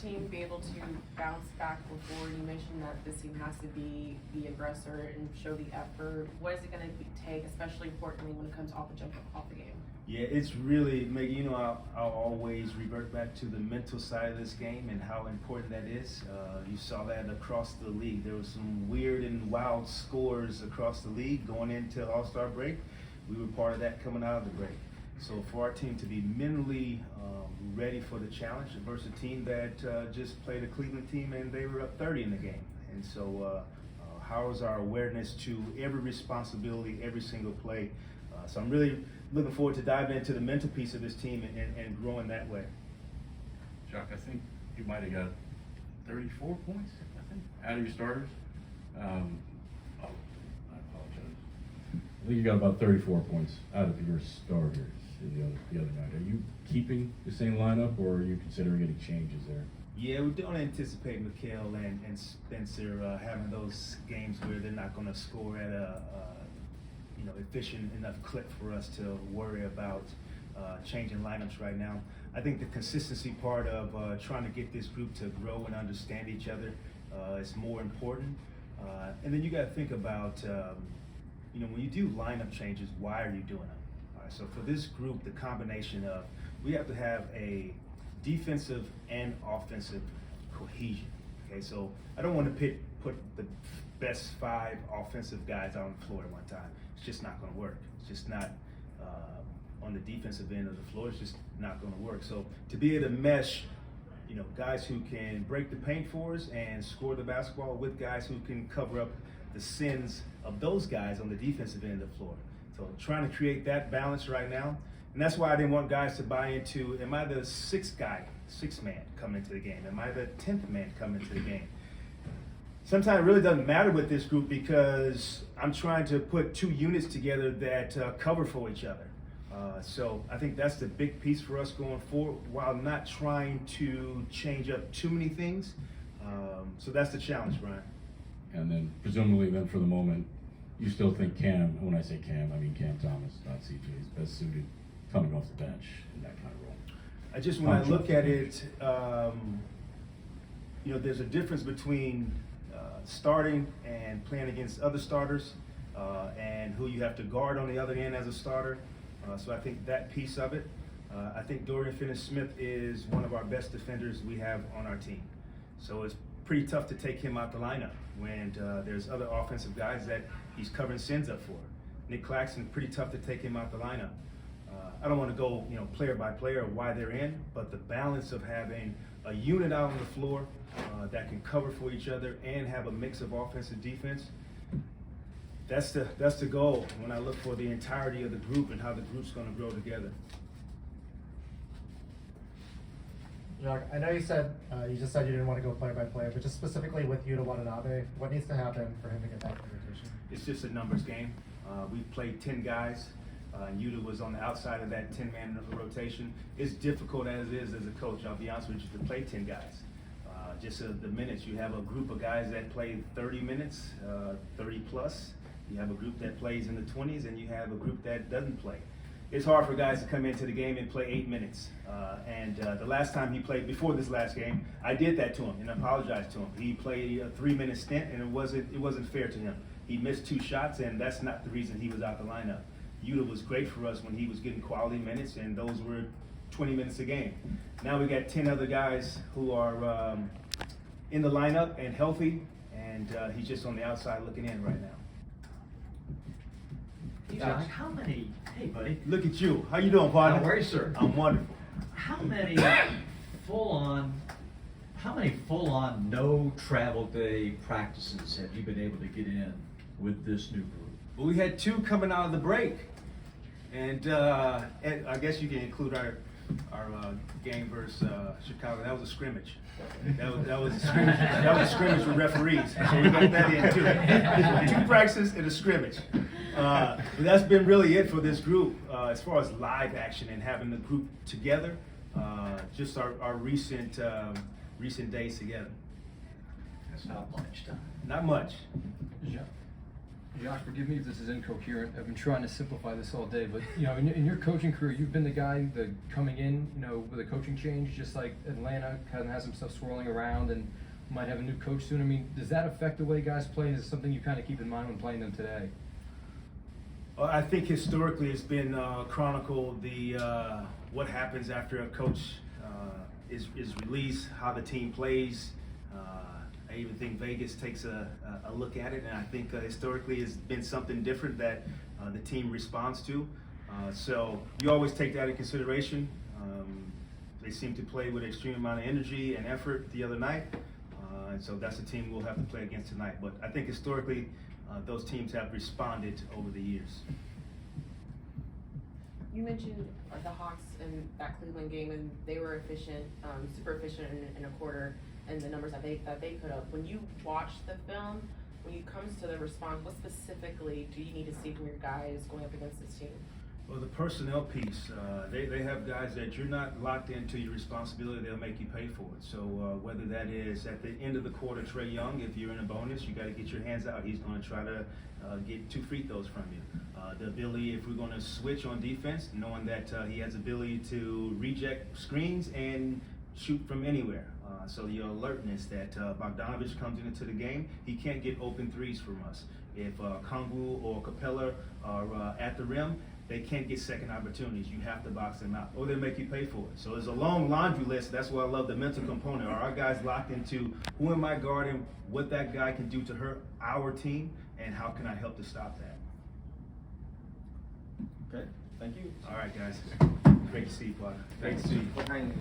team be able to bounce back before? You mentioned that this team has to be the aggressor and show the effort. What is it going to take, especially importantly when it comes off the game? Yeah, it's really, Megan, you know, I'll always revert back to the mental side of this game and how important that is. You saw that across the league. There was some weird and wild scores across the league going into All-Star break. We were part of that coming out of the break. So for our team to be mentally ready for the challenge versus a team that just played a Cleveland team and they were up 30 in the game. And so how is our awareness to every responsibility, every single play? So I'm really looking forward to diving into the mental piece of this team and growing that way. Jacque, I think you might have got 34 points, I think, out of your starters. I apologize. I think you got about 34 points out of your starters the other night. Are you keeping the same lineup, or are you considering any changes there? Yeah, we don't anticipate Mikal and Spencer having those games where they're not going to score at a efficient enough clip for us to worry about changing lineups right now. I think the consistency part of trying to get this group to grow and understand each other is more important. And then you got to think about, when you do lineup changes, why are you doing them? All right, so for this group, the combination of, we have to have a defensive and offensive cohesion. Okay, so I don't want to put the best 5 offensive guys out on the floor at one time. It's just not going to work. It's just not on the defensive end of the floor. It's just not going to work. So to be able to mesh, guys who can break the paint for us and score the basketball with guys who can cover up the sins of those guys on the defensive end of the floor. So trying to create that balance right now. And that's why I didn't want guys to buy into, am I the 6th man coming into the game? Am I the 10th man coming into the game? Sometimes it really doesn't matter with this group because I'm trying to put 2 units together that cover for each other. So I think that's the big piece for us going forward, while not trying to change up too many things. So that's the challenge, Brian. And then presumably then for the moment, you still think Cam, when I say Cam, I mean Cam Thomas, not CJ, is best suited coming off the bench in that kind of role. When I look at it, there's a difference between starting and playing against other starters and who you have to guard on the other end as a starter. So I think that piece of it. I think Dorian Finney-Smith is one of our best defenders we have on our team. So it's pretty tough to take him out the lineup when there's other offensive guys that he's covering sins up for. Nick Claxton, pretty tough to take him out the lineup. I don't want to go player by player why they're in, but the balance of having a unit out on the floor that can cover for each other and have a mix of offense and defense, that's the goal when I look for the entirety of the group and how the group's going to grow together. Jacque, I know you just said you didn't want to go player by player, but just specifically with Yuta Watanabe, what needs to happen for him to get back in the rotation? It's just a numbers game. We've played 10 guys. And Yuta was on the outside of that 10-man rotation. It's difficult as is as a coach, I'll be honest with you, to play 10 guys. Just the minutes, you have a group of guys that play 30 minutes, 30 plus. You have a group that plays in the 20s, and you have a group that doesn't play. It's hard for guys to come into the game and play 8 minutes. The last time he played, before this last game, I did that to him and apologized to him. He played a 3-minute stint, and it wasn't fair to him. He missed 2 shots, and that's not the reason he was out the lineup. Yuta was great for us when he was getting quality minutes, and those were 20 minutes a game. Now we got 10 other guys who are in the lineup and healthy, and he's just on the outside looking in right now. Jacque, how many? Hey, buddy. Look at you. How you doing, partner? How are you, sir? I'm wonderful. How many full-on no travel day practices have you been able to get in with this new group? Well, we had 2 coming out of the break, and I guess you can include our game versus Chicago. That was a scrimmage. That was a scrimmage. That was a scrimmage with referees. So we got that in too. 2 practices and a scrimmage. But that's been really it for this group as far as live action and having the group together. Just our recent days together. That's not much time. Not much. Jacque, forgive me if this is incoherent. I've been trying to simplify this all day, but you know, in your coaching career, you've been the guy coming in, you know, with a coaching change, just like Atlanta kind of has some stuff swirling around and might have a new coach soon. I mean, does that affect the way guys play? Is it something you kind of keep in mind when playing them today? Well, I think historically it's been chronicled what happens after a coach is released, how the team plays. I even think Vegas takes a look at it, and I think historically it's been something different that the team responds to. So you always take that in consideration. They seem to play with an extreme amount of energy and effort the other night, and so that's a team we'll have to play against tonight. But I think historically those teams have responded over the years. You mentioned the Hawks in that Cleveland game, and they were efficient, super efficient in a quarter, and the numbers that they put up. When you watch the film, when it comes to the response, what specifically do you need to see from your guys going up against this team? Well, the personnel piece, they have guys that you're not locked into your responsibility, they'll make you pay for it. So whether that is at the end of the quarter, Trae Young, if you're in a bonus, you got to get your hands out. He's going to try to get 2 free throws from you. The ability, if we're going to switch on defense, knowing that he has ability to reject screens and shoot from anywhere. So your alertness that Bogdanovich comes into the game, he can't get open threes from us. If Kongu or Capella are at the rim, they can't get second opportunities. You have to box them out, or they make you pay for it. So there's a long laundry list. That's why I love the mental component. Are our guys locked into who am I guarding, what that guy can do to hurt our team, and how can I help to stop that? Okay, thank you. All right, guys. Great to see you, Potter. Great to see you.